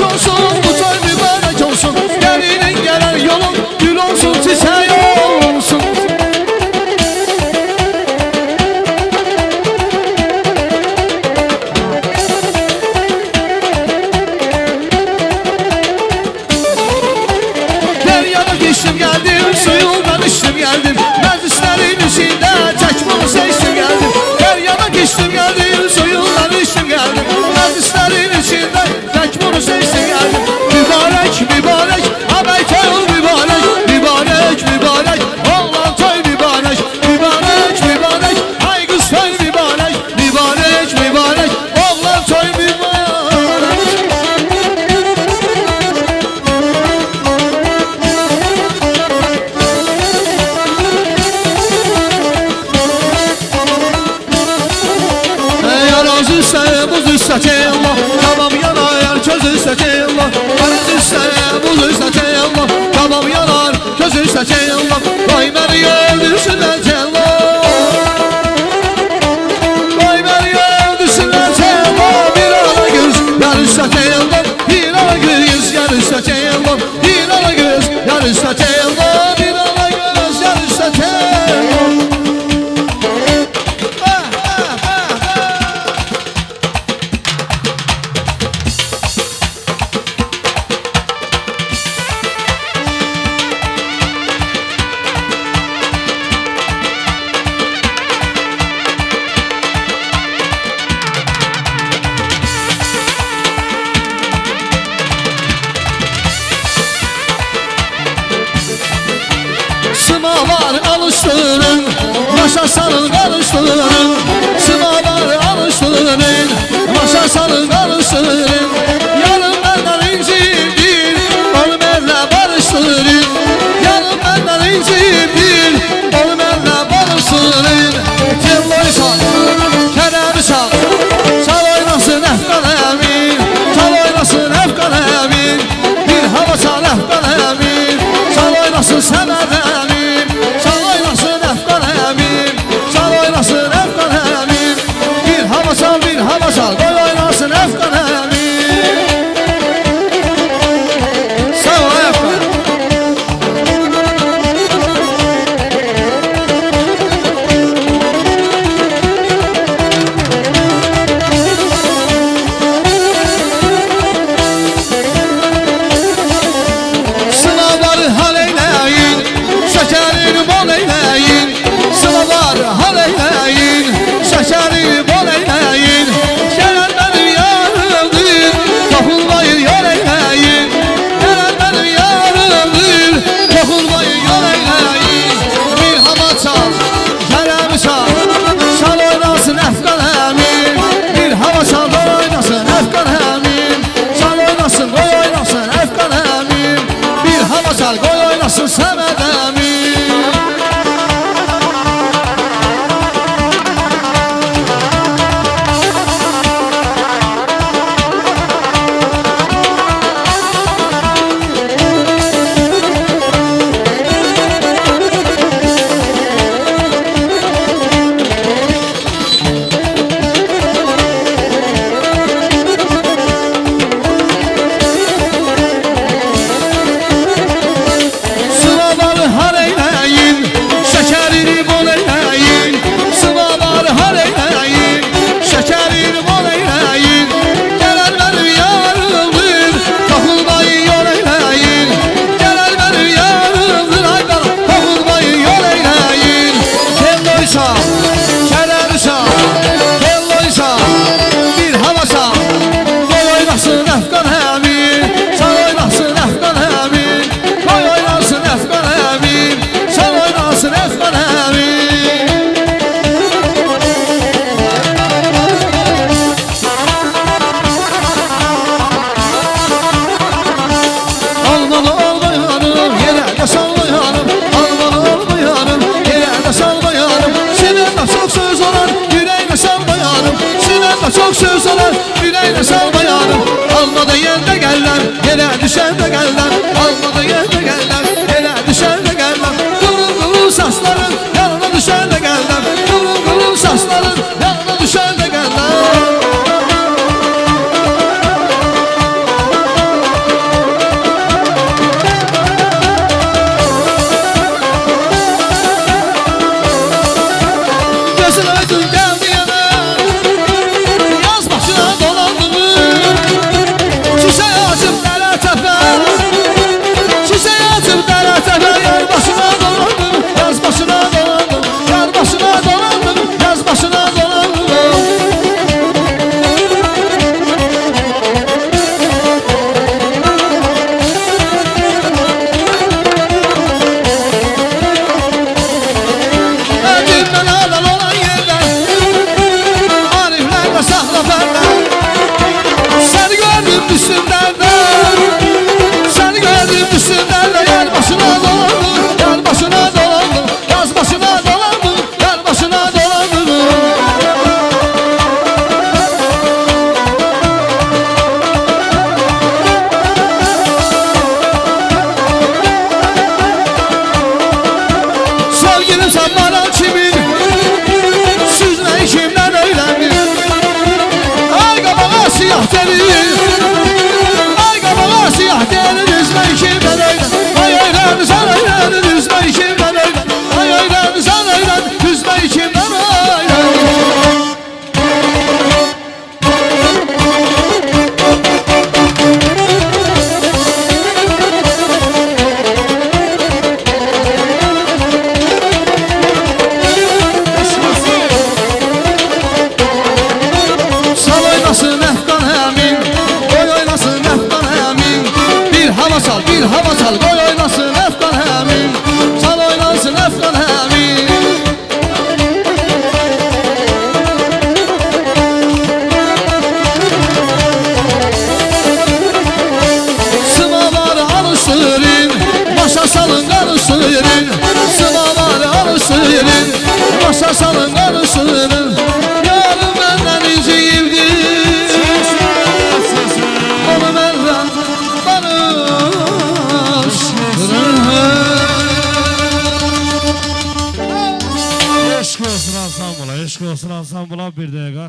mübarek olsun, bu toy mübarek olsun. Gelinin gelen yolun gül olsun, çiçeği olsun. Deryada geçtim geldim, suyundan içtim geldim. Meclislerin içinde tek bunu seçtim geldim. Deryada geçtim geldim, suyundan içtim geldim. Meclislerin içinde tek bunu seçtim geldim. Mübarek mübarek, haber toy mübarek. Mübarek mübarek, oğlan toy mübarek. Mübarek mübarek, ay kız toy mübarek. Mübarek mübarek, oğlan toy mübarek. Buz üstəki Allah, tamam yanar, köz üstəki Allah. Qarız üstə, buz üstəki Allah, tamam yanar, köz üstəki Allah. Qoy məni öldürsünlər cellah, qoy məni öldürsünlər cellah. Bir ala göz, yar üstəki Allah, bir ala göz, yar üstəki Allah. Bir ala göz, yar üstəki Allah, bir ala göz, yar üstəki Allah. Sımalar alıştırın, başa salın karıştırın. Sımalar alıştırın, başa salın karıştırın. Yarın benden incimdir, onu benimle barıştırın. Yarın benden incimdir, onu benimle barıştırın. Telloyu sal, keremi sal, sal oynasın Efkan Emin. Sal oynasın Efkan Emin, bir hava sal Efkan Emin. Sal oynasın Semer Emin. Bir hava sal, koy oynasın Efkan Emin. Sağ ol Efkan. Sınavları hal eyleyin, şekerini bol eyleyin. Sınavları hal eyleyin, şekerini bol eyleyin. Gelen benim yarımdır, dokunmayın yol eyleyin. Gelen benim yarımdır, dokunmayın yol eyleyin. Bir hava çal, keremi çal, çal oynasın Efkan Emin. Bir hava çal, oynasın Efkan Emin. Çal oynasın, koy oynasın Efkan Emin. Bir hava çal, koy oynasın Semed Emin. Çok söz olan yüreğine sal bayanım. Almadı yerde geller, yere düşer de geller. Almadı yerde geller, yere düşer de geller. Kıvrıl kıvrıl saçların yanına düşer de geller. Kıvrıl kıvrıl saçların yanına düşer de geller. bir hava çal, koy oynasın Efkan Emin. Çal oynasın Efkan Emin. Sıvaları alıştırın, başa salın karıştırın. Sıvaları alıştırın, başa salın karıştırın. Yarım benden inciyimdi, onu benden barıştırın. Eşk olsun ansambula, eşk olsun ansambula bir de